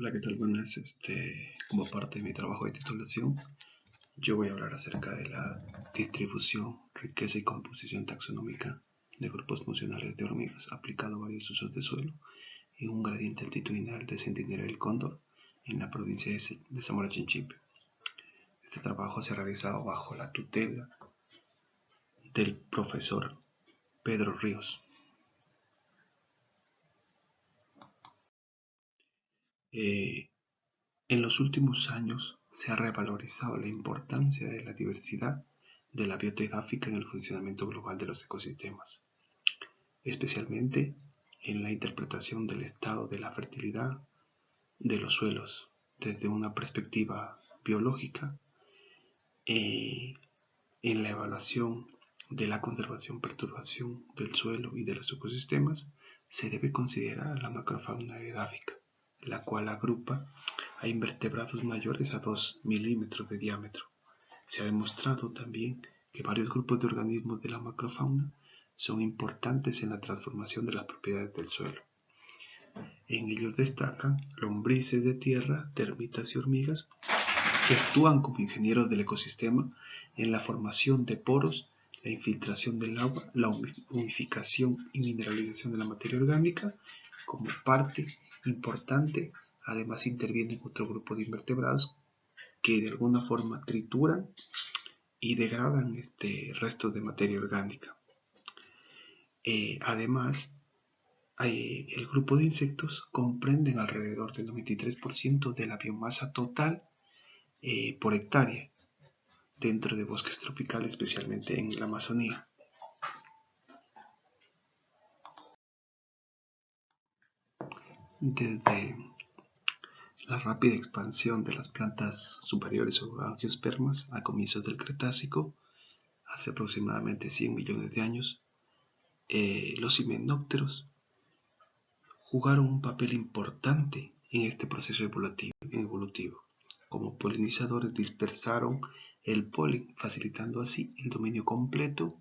Hola, ¿qué tal? Buenas. Como parte de mi trabajo de titulación, yo voy a hablar acerca de la distribución, riqueza y composición taxonómica de grupos funcionales de hormigas aplicado a varios usos de suelo en un gradiente altitudinal de Centinela del Cóndor en la provincia de Zamora Chinchipe. Este trabajo se ha realizado bajo la tutela del profesor Pedro Ríos. En los últimos años se ha revalorizado la importancia de la diversidad de la biota en el funcionamiento global de los ecosistemas, especialmente en la interpretación del estado de la fertilidad de los suelos desde una perspectiva biológica, en la evaluación de la conservación-perturbación del suelo y de los ecosistemas. Se debe considerar la macrofauna edáfica, la cual agrupa a invertebrados mayores a 2 milímetros de diámetro. Se ha demostrado también que varios grupos de organismos de la macrofauna son importantes en la transformación de las propiedades del suelo. En ellos destacan lombrices de tierra, termitas y hormigas, que actúan como ingenieros del ecosistema en la formación de poros, la infiltración del agua, la humificación y mineralización de la materia orgánica como parte importante. Además intervienen otro grupo de invertebrados que de alguna forma trituran y degradan restos de materia orgánica. Además, el grupo de insectos comprenden alrededor del 93% de la biomasa total por hectárea dentro de bosques tropicales, especialmente en la Amazonía. Desde la rápida expansión de las plantas superiores o angiospermas a comienzos del Cretácico, hace aproximadamente 100 millones de años, los himenópteros jugaron un papel importante en este proceso evolutivo. Como polinizadores dispersaron el polen, facilitando así el dominio completo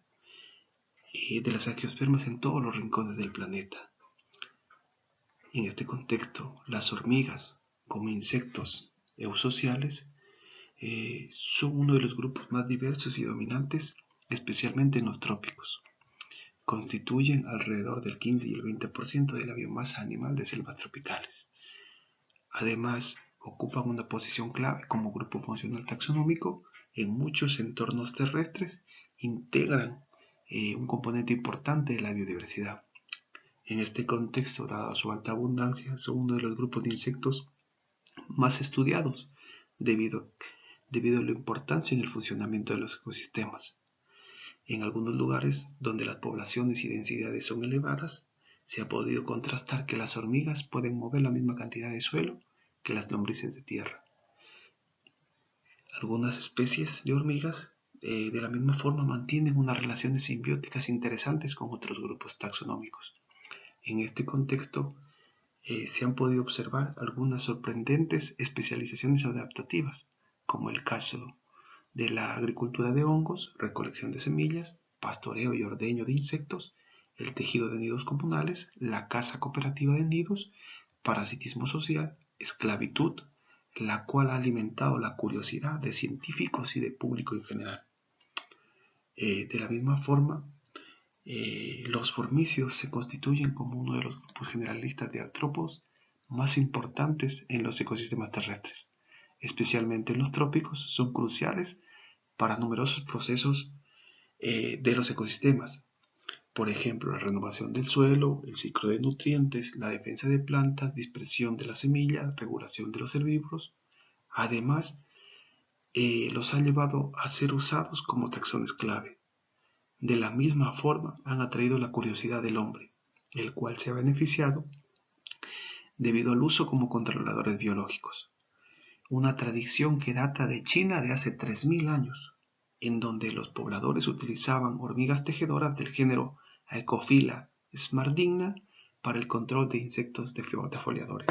de las angiospermas en todos los rincones del planeta. En este contexto, las hormigas, como insectos eusociales, son uno de los grupos más diversos y dominantes, especialmente en los trópicos. Constituyen alrededor del 15 y el 20% de la biomasa animal de selvas tropicales. Además, ocupan una posición clave como grupo funcional taxonómico en muchos entornos terrestres, integran un componente importante de la biodiversidad. En este contexto, dada su alta abundancia, son uno de los grupos de insectos más estudiados debido a la importancia en el funcionamiento de los ecosistemas. En algunos lugares donde las poblaciones y densidades son elevadas, se ha podido contrastar que las hormigas pueden mover la misma cantidad de suelo que las lombrices de tierra. Algunas especies de hormigas de la misma forma mantienen unas relaciones simbióticas interesantes con otros grupos taxonómicos. En este contexto se han podido observar algunas sorprendentes especializaciones adaptativas, como el caso de la agricultura de hongos, recolección de semillas, pastoreo y ordeño de insectos, el tejido de nidos comunales, la caza cooperativa de nidos, parasitismo social, esclavitud, la cual ha alimentado la curiosidad de científicos y de público en general. De la misma forma, los formícidos se constituyen como uno de los grupos generalistas de artrópodos más importantes en los ecosistemas terrestres. Especialmente en los trópicos, son cruciales para numerosos procesos de los ecosistemas. Por ejemplo, la renovación del suelo, el ciclo de nutrientes, la defensa de plantas, dispersión de las semillas, regulación de los herbívoros. Además, los ha llevado a ser usados como taxones clave. De la misma forma, han atraído la curiosidad del hombre, el cual se ha beneficiado debido al uso como controladores biológicos. Una tradición que data de China de hace 3000 años, en donde los pobladores utilizaban hormigas tejedoras del género Aecophila smaragdina para el control de insectos defoliadores,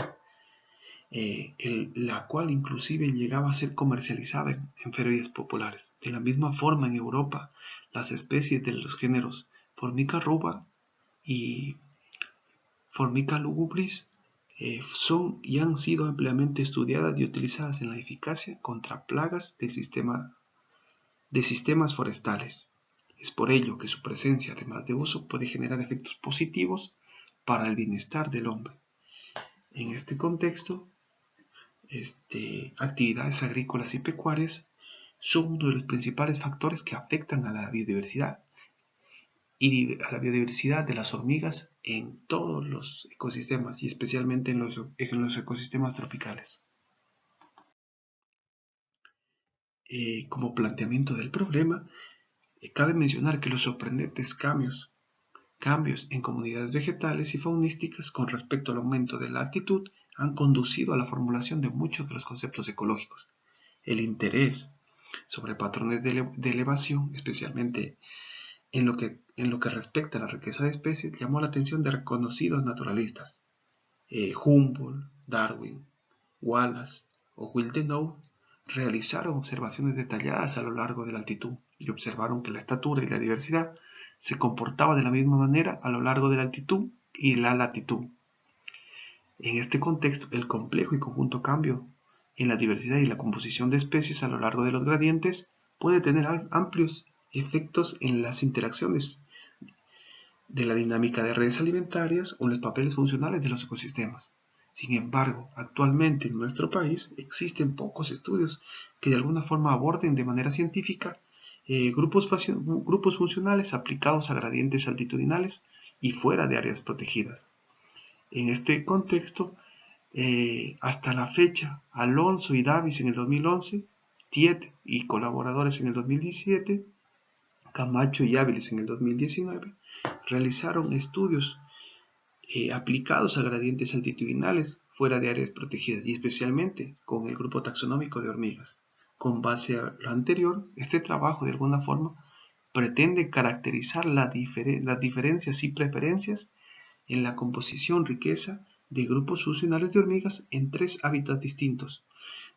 la cual inclusive llegaba a ser comercializada en ferias populares. De la misma forma, en Europa, las especies de los géneros Formica ruba y Formica lugubris son y han sido ampliamente estudiadas y utilizadas en la eficacia contra plagas de sistemas forestales. Es por ello que su presencia, además de uso, puede generar efectos positivos para el bienestar del hombre. En este contexto, actividades agrícolas y pecuarias son uno de los principales factores que afectan a la biodiversidad y a la biodiversidad de las hormigas en todos los ecosistemas y especialmente en los ecosistemas tropicales. Como planteamiento del problema, cabe mencionar que los sorprendentes cambios en comunidades vegetales y faunísticas con respecto al aumento de la altitud han conducido a la formulación de muchos de los conceptos ecológicos. El interés sobre patrones de elevación, especialmente en lo que respecta a la riqueza de especies, llamó la atención de reconocidos naturalistas. Humboldt, Darwin, Wallace o Willdenow realizaron observaciones detalladas a lo largo de la altitud y observaron que la estatura y la diversidad se comportaban de la misma manera a lo largo de la altitud y la latitud. En este contexto, el complejo y conjunto cambio en la diversidad y la composición de especies a lo largo de los gradientes puede tener amplios efectos en las interacciones de la dinámica de redes alimentarias o en los papeles funcionales de los ecosistemas. Sin embargo, actualmente en nuestro país existen pocos estudios que de alguna forma aborden de manera científica grupos funcionales aplicados a gradientes altitudinales y fuera de áreas protegidas. En este contexto, hasta la fecha, Alonso y Davis en el 2011, Tiet y colaboradores en el 2017, Camacho y Áviles en el 2019, realizaron estudios aplicados a gradientes altitudinales fuera de áreas protegidas y especialmente con el grupo taxonómico de hormigas. Con base a lo anterior, este trabajo de alguna forma pretende caracterizar las diferencias y preferencias en la composición riqueza de grupos funcionales de hormigas en 3 hábitats distintos,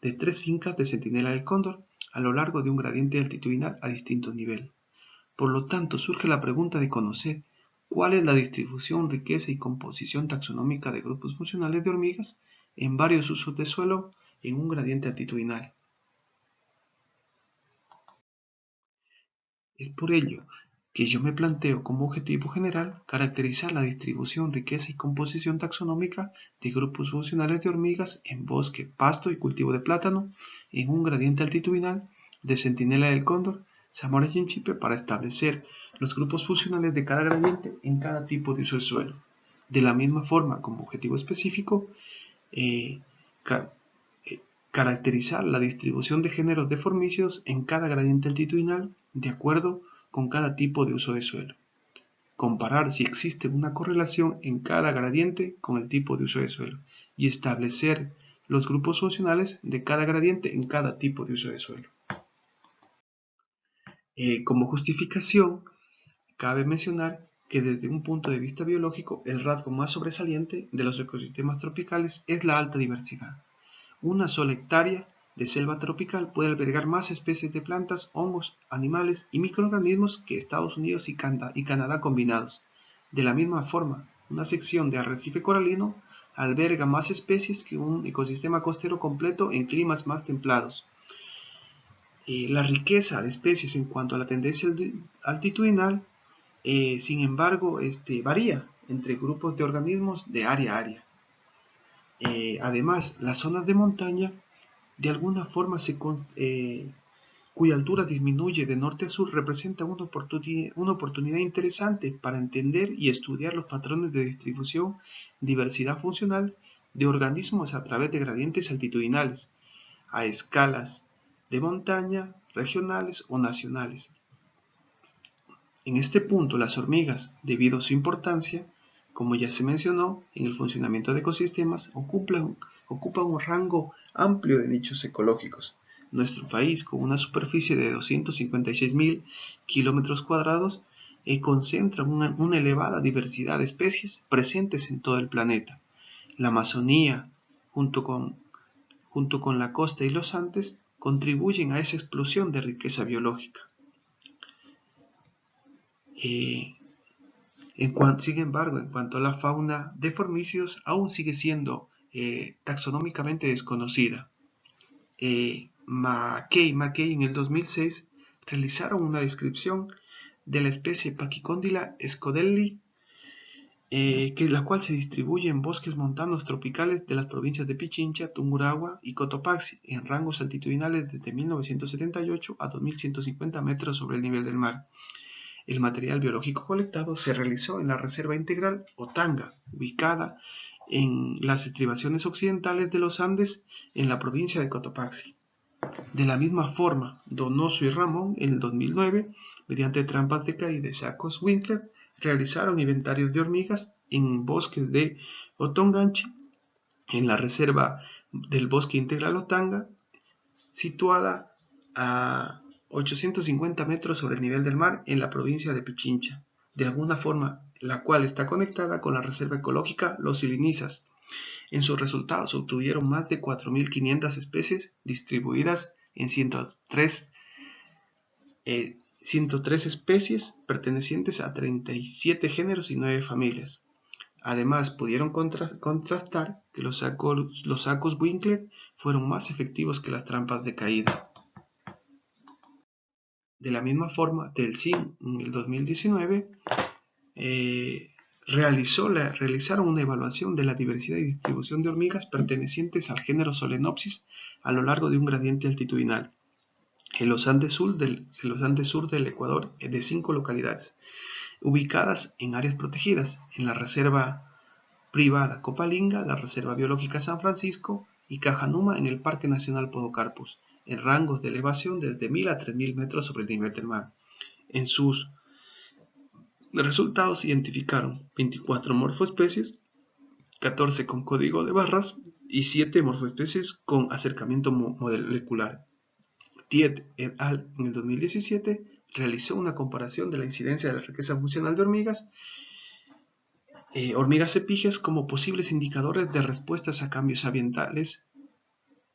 de 3 fincas de centinela del cóndor a lo largo de un gradiente altitudinal a distinto nivel. Por lo tanto, surge la pregunta de conocer cuál es la distribución, riqueza y composición taxonómica de grupos funcionales de hormigas en varios usos de suelo en un gradiente altitudinal. Es por ello que yo me planteo como objetivo general caracterizar la distribución, riqueza y composición taxonómica de grupos funcionales de hormigas en bosque, pasto y cultivo de plátano en un gradiente altitudinal de centinela del cóndor, Zamora y Chinchipe para establecer los grupos funcionales de cada gradiente en cada tipo de uso del suelo. De la misma forma, como objetivo específico, eh, ca- caracterizar la distribución de géneros deformíceos en cada gradiente altitudinal de acuerdo con cada tipo de uso de suelo. Comparar si existe una correlación en cada gradiente con el tipo de uso de suelo y establecer los grupos funcionales de cada gradiente en cada tipo de uso de suelo. Como justificación, cabe mencionar que desde un punto de vista biológico, el rasgo más sobresaliente de los ecosistemas tropicales es la alta diversidad. Una sola hectárea de selva tropical puede albergar más especies de plantas, hongos, animales y microorganismos que Estados Unidos y Canadá combinados. De la misma forma, una sección de arrecife coralino alberga más especies que un ecosistema costero completo en climas más templados. La riqueza de especies en cuanto a la tendencia altitudinal, sin embargo, varía entre grupos de organismos de área a área. Además, las zonas de montaña de alguna forma cuya altura disminuye de norte a sur representa una oportunidad interesante para entender y estudiar los patrones de distribución, diversidad funcional de organismos a través de gradientes altitudinales, a escalas de montaña, regionales o nacionales. En este punto, las hormigas, debido a su importancia, como ya se mencionó, en el funcionamiento de ecosistemas, ocupan un rango amplio de nichos ecológicos. Nuestro país, con una superficie de 256.000 kilómetros cuadrados, concentra una elevada diversidad de especies presentes en todo el planeta. La Amazonía, junto con la costa y los Andes, contribuyen a esa explosión de riqueza biológica. Sin embargo, en cuanto a la fauna de formíceos, aún sigue siendo taxonómicamente desconocida. McKay en el 2006 realizaron una descripción de la especie Pachycondyla scodelli, la cual se distribuye en bosques montanos tropicales de las provincias de Pichincha, Tungurahua y Cotopaxi, en rangos altitudinales desde 1978 a 2150 metros sobre el nivel del mar. El material biológico colectado se realizó en la Reserva Integral Otanga, ubicada en las estribaciones occidentales de los Andes, en la provincia de Cotopaxi. De la misma forma, Donoso y Ramón, en el 2009, mediante trampas de caída de sacos Winkler, realizaron inventarios de hormigas en bosques de Otonganchi, en la Reserva del Bosque Integral Otanga, situada a 850 metros sobre el nivel del mar en la provincia de Pichincha, de alguna forma la cual está conectada con la Reserva Ecológica Los Silinizas. En sus resultados obtuvieron más de 4.500 especies distribuidas en 103 especies pertenecientes a 37 géneros y 9 familias. Además, pudieron contrastar que los sacos Winkler fueron más efectivos que las trampas de caída. De la misma forma, Delsin en el 2019 realizaron una evaluación de la diversidad y distribución de hormigas pertenecientes al género Solenopsis a lo largo de un gradiente altitudinal en los Andes sur del Ecuador, de 5 localidades ubicadas en áreas protegidas, en la Reserva Privada Copalinga, la Reserva Biológica San Francisco y Cajanuma en el Parque Nacional Podocarpus, en rangos de elevación desde 1000 a 3000 metros sobre el nivel del mar. En sus resultados identificaron 24 morfoespecies, 14 con código de barras y 7 morfoespecies con acercamiento molecular. Tiet et al. En el 2017 realizó una comparación de la incidencia de la riqueza funcional de hormigas epígeas como posibles indicadores de respuestas a cambios ambientales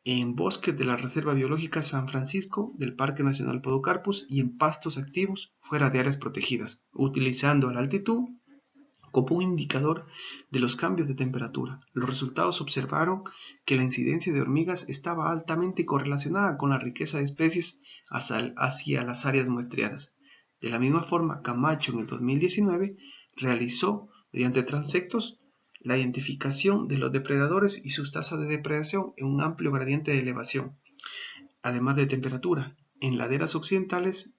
en bosques de la Reserva Biológica San Francisco, del Parque Nacional Podocarpus y en pastos activos fuera de áreas protegidas, utilizando la altitud como un indicador de los cambios de temperatura. Los resultados observaron que la incidencia de hormigas estaba altamente correlacionada con la riqueza de especies hacia las áreas muestreadas. De la misma forma, Camacho en el 2019 realizó, mediante transectos, la identificación de los depredadores y sus tasas de depredación en un amplio gradiente de elevación, además de temperatura, en laderas occidentales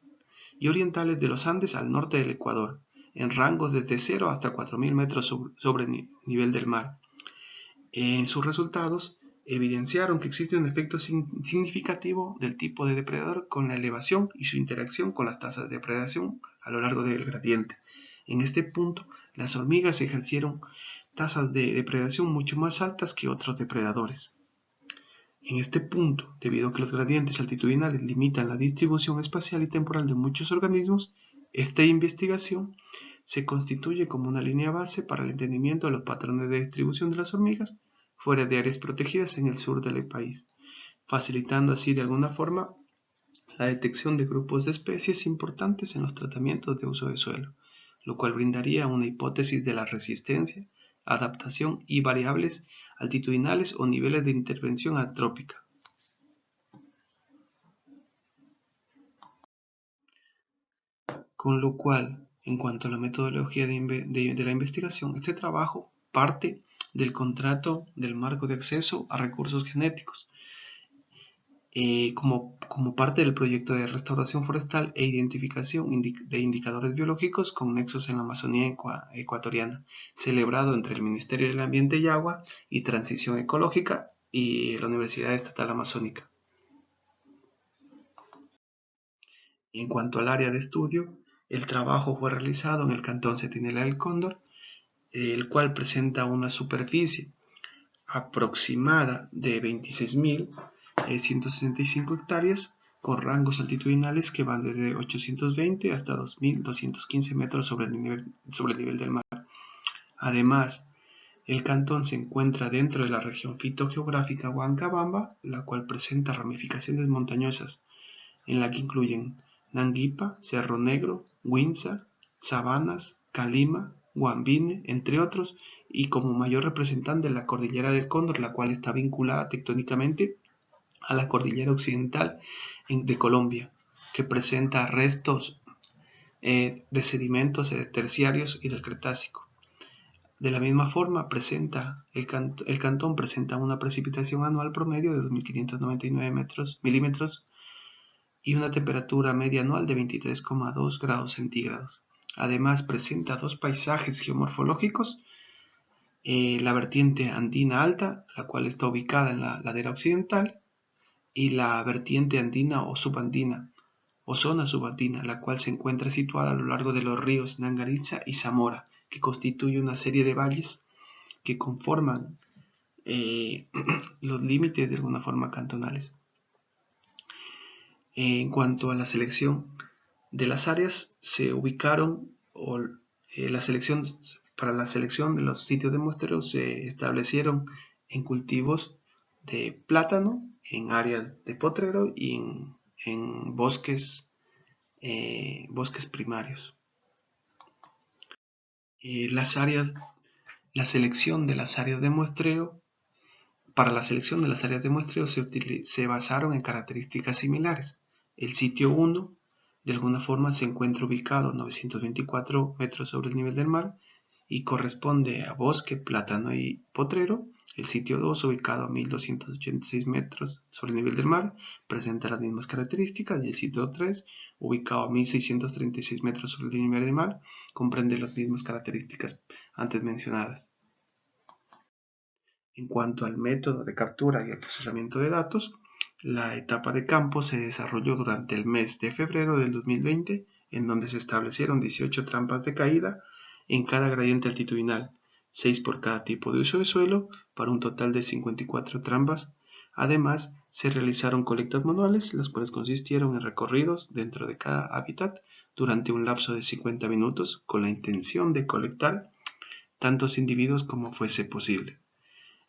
y orientales de los Andes al norte del Ecuador, en rangos desde 0 hasta 4.000 metros sobre el nivel del mar. En sus resultados, evidenciaron que existe un efecto significativo del tipo de depredador con la elevación y su interacción con las tasas de depredación a lo largo del gradiente. En este punto, las hormigas ejercieron tasas de depredación mucho más altas que otros depredadores. En este punto, debido a que los gradientes altitudinales limitan la distribución espacial y temporal de muchos organismos, esta investigación se constituye como una línea base para el entendimiento de los patrones de distribución de las hormigas fuera de áreas protegidas en el sur del país, facilitando así de alguna forma la detección de grupos de especies importantes en los tratamientos de uso de suelo, lo cual brindaría una hipótesis de la resistencia, adaptación y variables altitudinales o niveles de intervención antrópica. Con lo cual, en cuanto a la metodología de la investigación, este trabajo parte del contrato del marco de acceso a recursos genéticos, como parte del proyecto de restauración forestal e identificación de indicadores biológicos con nexos en la Amazonía ecuatoriana, celebrado entre el Ministerio del Ambiente y Agua y Transición Ecológica y la Universidad Estatal Amazónica. En cuanto al área de estudio, el trabajo fue realizado en el cantón Centinela del Cóndor, el cual presenta una superficie aproximada de 26.165 hectáreas con rangos altitudinales que van desde 820 hasta 2.215 metros sobre el nivel del mar. Además, el cantón se encuentra dentro de la región fitogeográfica Huancabamba, la cual presenta ramificaciones montañosas, en la que incluyen Nanguipa, Cerro Negro, Huinza, Sabanas, Calima, Huambine, entre otros, y como mayor representante de la cordillera del Cóndor, la cual está vinculada tectónicamente a la cordillera occidental de Colombia, que presenta restos de sedimentos terciarios y del Cretácico. De la misma forma, el cantón presenta una precipitación anual promedio de 2.599 milímetros y una temperatura media anual de 23,2 grados centígrados. Además, presenta dos paisajes geomorfológicos, la vertiente andina alta, la cual está ubicada en la ladera occidental, y la vertiente andina o subandina, o zona subandina, la cual se encuentra situada a lo largo de los ríos Nangaritza y Zamora, que constituye una serie de valles que conforman los límites de alguna forma cantonales. En cuanto a la selección de las áreas, se ubicaron, para la selección de los sitios de muestreo se establecieron en cultivos de plátano, en áreas de potrero y en bosques primarios. La selección de las áreas de muestreo Para la selección de las áreas de muestreo se basaron en características similares. El sitio 1 de alguna forma se encuentra ubicado a 924 metros sobre el nivel del mar y corresponde a bosque, plátano y potrero. El sitio 2, ubicado a 1286 metros sobre el nivel del mar, presenta las mismas características, y el sitio 3, ubicado a 1636 metros sobre el nivel del mar, comprende las mismas características antes mencionadas. En cuanto al método de captura y el procesamiento de datos, la etapa de campo se desarrolló durante el mes de febrero del 2020, en donde se establecieron 18 trampas de caída en cada gradiente altitudinal, 6 por cada tipo de uso de suelo, para un total de 54 trampas. Además, se realizaron colectas manuales, las cuales consistieron en recorridos dentro de cada hábitat durante un lapso de 50 minutos, con la intención de colectar tantos individuos como fuese posible.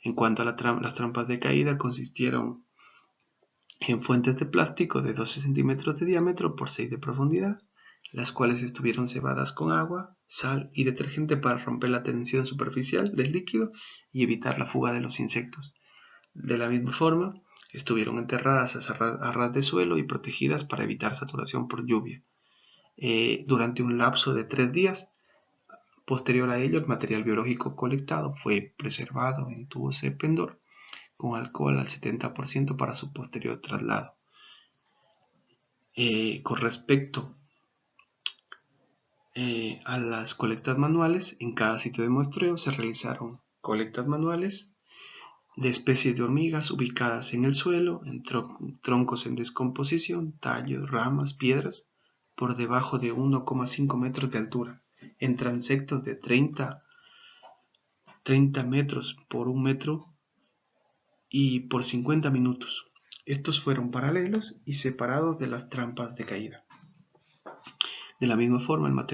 En cuanto a las trampas de caída, consistieron en fuentes de plástico de 12 centímetros de diámetro por 6 de profundidad, las cuales estuvieron cebadas con agua, sal y detergente para romper la tensión superficial del líquido y evitar la fuga de los insectos. De la misma forma, estuvieron enterradas a ras de suelo y protegidas para evitar saturación por lluvia. Durante un lapso de 3 días, posterior a ello, el material biológico colectado fue preservado en tubos de pendor con alcohol al 70% para su posterior traslado. Con respecto a las colectas manuales, en cada sitio de muestreo se realizaron colectas manuales de especies de hormigas ubicadas en el suelo, en troncos en descomposición, tallos, ramas, piedras, por debajo de 1,5 metros de altura, en transectos de 30 metros por 1 metro y por 50 minutos. Estos fueron paralelos y separados de las trampas de caída. De la misma forma,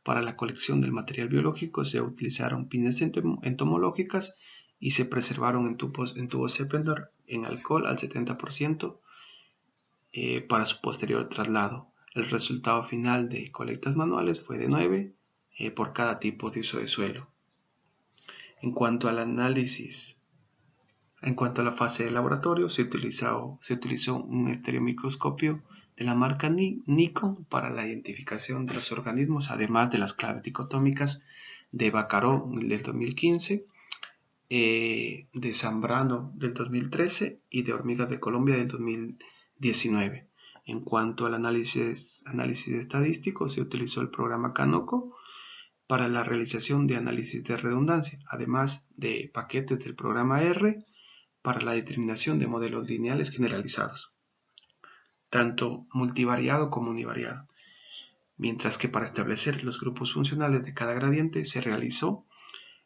para la colección del material biológico se utilizaron pinas entomológicas y se preservaron en tubos Sependor en alcohol al 70% para su posterior traslado. El resultado final de colectas manuales fue de 9 por cada tipo de uso de suelo. En cuanto a la fase de laboratorio, se utilizó un estereomicroscopio de la marca Nikon para la identificación de los organismos, además de las claves dicotómicas de Bacaró del 2015, de Zambrano del 2013 y de Hormigas de Colombia del 2019. En cuanto al análisis estadístico, se utilizó el programa Canoco para la realización de análisis de redundancia, además de paquetes del programa R para la determinación de modelos lineales generalizados, tanto multivariado como univariado. Mientras que para establecer los grupos funcionales de cada gradiente se realizó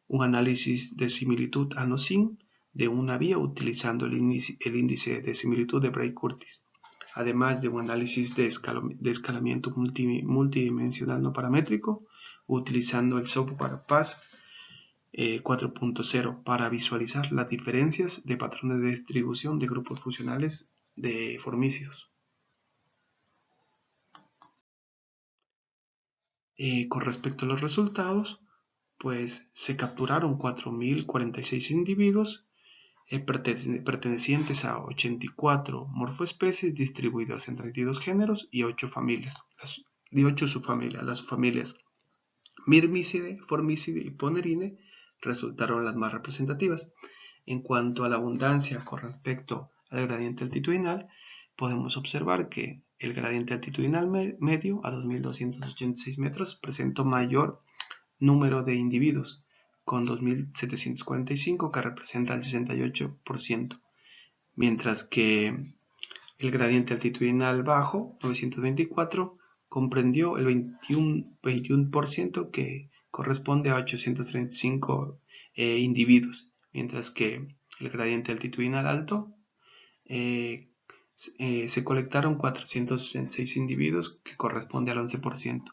un análisis de similitud ANOSIN de una vía utilizando el índice de similitud de Bray-Curtis, además de un análisis de escalamiento multidimensional no paramétrico utilizando el software PAS 4.0 para visualizar las diferencias de patrones de distribución de grupos funcionales de formícidos. Con respecto a los resultados, pues se capturaron 4.046 individuos pertenecientes a 84 morfoespecies distribuidas en 32 géneros y 8 familias, y 8 subfamilias. Las familias Myrmicidae, Formicidae y Ponerine resultaron las más representativas. En cuanto a la abundancia con respecto al gradiente altitudinal, podemos observar que el gradiente altitudinal medio a 2.286 metros presentó mayor número de individuos, con 2.745 que representa el 68%, mientras que el gradiente altitudinal bajo, 924, comprendió el 21% que corresponde a 835 individuos, mientras que el gradiente altitudinal alto se colectaron 466 individuos que corresponde al 11%.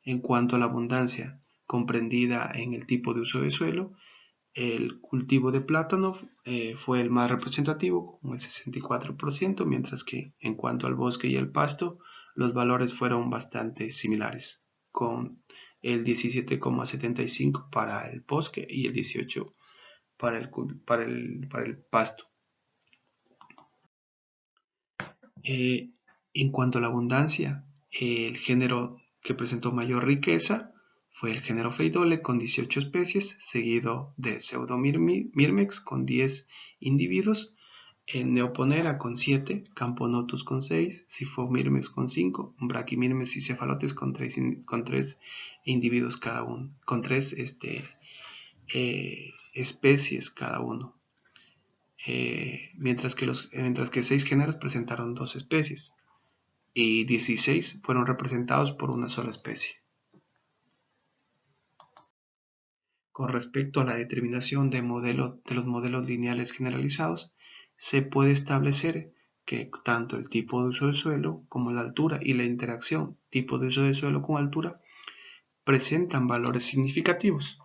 En cuanto a la abundancia comprendida en el tipo de uso de suelo, el cultivo de plátano fue el más representativo con el 64%, mientras que en cuanto al bosque y el pasto, los valores fueron bastante similares, con el 17,75 para el bosque y el 18 para el pasto. En cuanto a la abundancia, el género que presentó mayor riqueza fue el género Pheidole con 18 especies, seguido de Pseudomyrmex con 10 individuos, Neoponera con 7, Camponotus con 6, Siphomyrmex con 5, Brachymyrmex y Cephalotes con 3 individuos cada uno, con 3 especies cada uno. Mientras que 6 géneros presentaron 2 especies y 16 fueron representados por una sola especie. Con respecto a la determinación de los modelos lineales generalizados, se puede establecer que tanto el tipo de uso del suelo como la altura y la interacción tipo de uso del suelo con altura presentan valores significativos,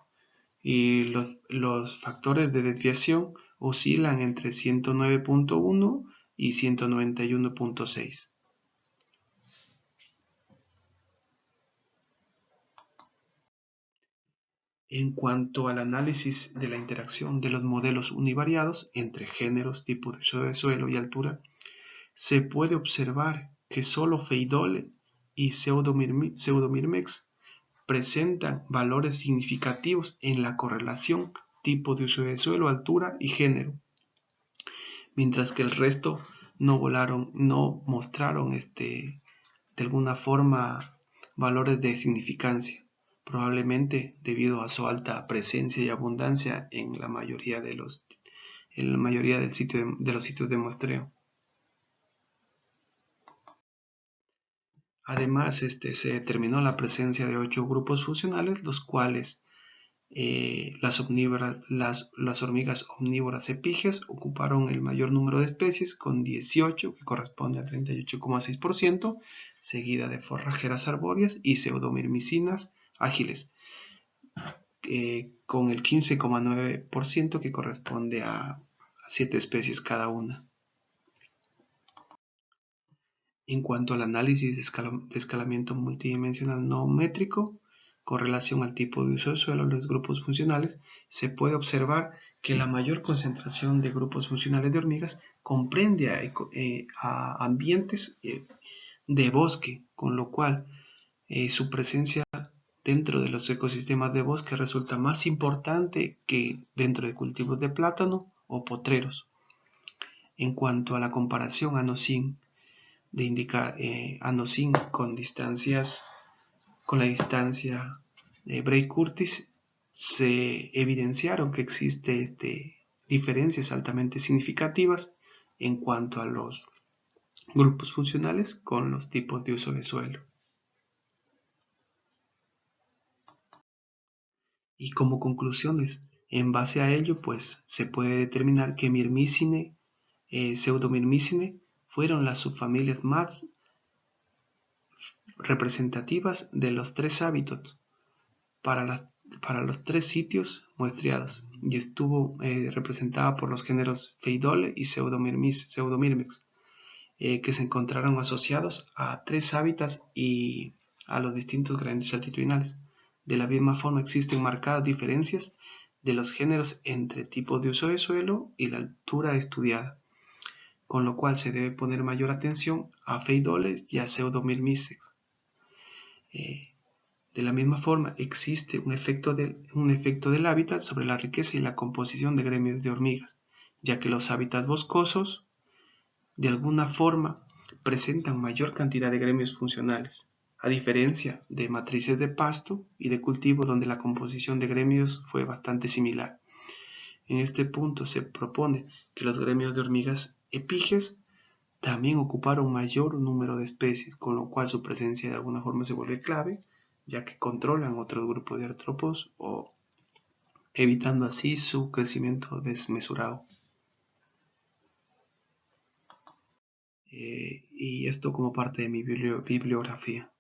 y los factores de desviación oscilan entre 109.1 y 191.6. En cuanto al análisis de la interacción de los modelos univariados entre géneros, tipo de suelo y altura, se puede observar que solo Pheidole y Pseudomyrmex presentan valores significativos en la correlación tipo de uso de suelo, altura y género, mientras que el resto no mostraron de alguna forma valores de significancia, probablemente debido a su alta presencia y abundancia en la mayoría de los sitios de muestreo. Además, se determinó la presencia de 8 grupos funcionales, los cuales las hormigas omnívoras epígeas ocuparon el mayor número de especies, con 18, que corresponde al 38,6%, seguida de forrajeras arbóreas y pseudomyrmicinas ágiles, con el 15,9%, que corresponde a 7 especies cada una. En cuanto al análisis de escalamiento multidimensional no métrico, con relación al tipo de uso del suelo, los grupos funcionales, se puede observar que la mayor concentración de grupos funcionales de hormigas comprende a ambientes de bosque, con lo cual su presencia dentro de los ecosistemas de bosque resulta más importante que dentro de cultivos de plátano o potreros. En cuanto a la comparación ANOSIN ANOSIN con la distancia Bray-Curtis, se evidenciaron que existen diferencias altamente significativas en cuanto a los grupos funcionales con los tipos de uso de suelo. Y como conclusiones, en base a ello, pues se puede determinar que Myrmicinae, Pseudomyrmicinae fueron las subfamilias más representativas de los 3 hábitats para los 3 sitios muestreados, y estuvo representada por los géneros Pheidole y Pseudomyrmex, que se encontraron asociados a 3 hábitats y a los distintos gradientes altitudinales. De la misma forma existen marcadas diferencias de los géneros entre tipos de uso de suelo y la altura estudiada, con lo cual se debe poner mayor atención a feidoles y a pseudomyrmíceps. De la misma forma, existe un efecto del hábitat sobre la riqueza y la composición de gremios de hormigas, ya que los hábitats boscosos, de alguna forma, presentan mayor cantidad de gremios funcionales, a diferencia de matrices de pasto y de cultivo donde la composición de gremios fue bastante similar. En este punto se propone que los gremios de hormigas epiges también ocuparon mayor número de especies, con lo cual su presencia de alguna forma se vuelve clave, ya que controlan otro grupo de artrópodos o evitando así su crecimiento desmesurado. Y esto como parte de mi bibliografía.